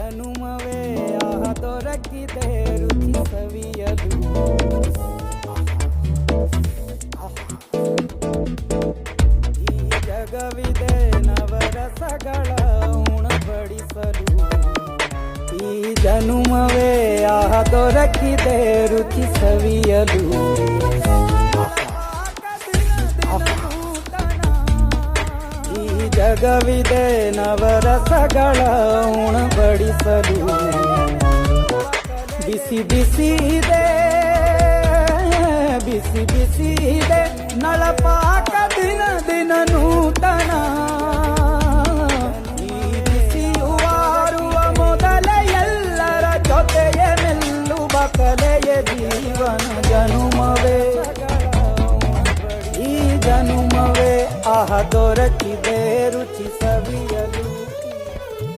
ಜನುಮವೇ ಆಹ ದೊರಕಿದೆ ರುಚಿ ಸವಿಯಲು. ಈ ಜಗವಿದೆ ನವರಸಗಳ ಉಣಬಡಿಸಲು. ಈ ಜನುಮವೇ ಆಹ ದೊರಕಿದೆ ರುಚಿ ಸವಿಯಲು. ಈ ಜಗವಿದೆ ನವರಸಗಳ ಉಣಬಡಿಸಲು. ಬಿಸಿ ಬಿಸಿ ಇದೆ, ಬಿಸಿ ಬಿಸಿ ಇದೆ ನಳಪಾಕ ದಿನ ದಿನ ನೂತನ. ಈ ಬಿಸಿಯುವಾರುವ ಮೊದಲೇ ಎಲ್ಲರ ಜೊತೆಯ ನಿಲ್ಲುವ ಕಲೆಯ ಜೀವನ ಜನುಮವೇ. ಈ ಜನುಮವೇ ಆಹ ದೊರಕಿದೆ ರುಚಿ ಸವಿಯಲು.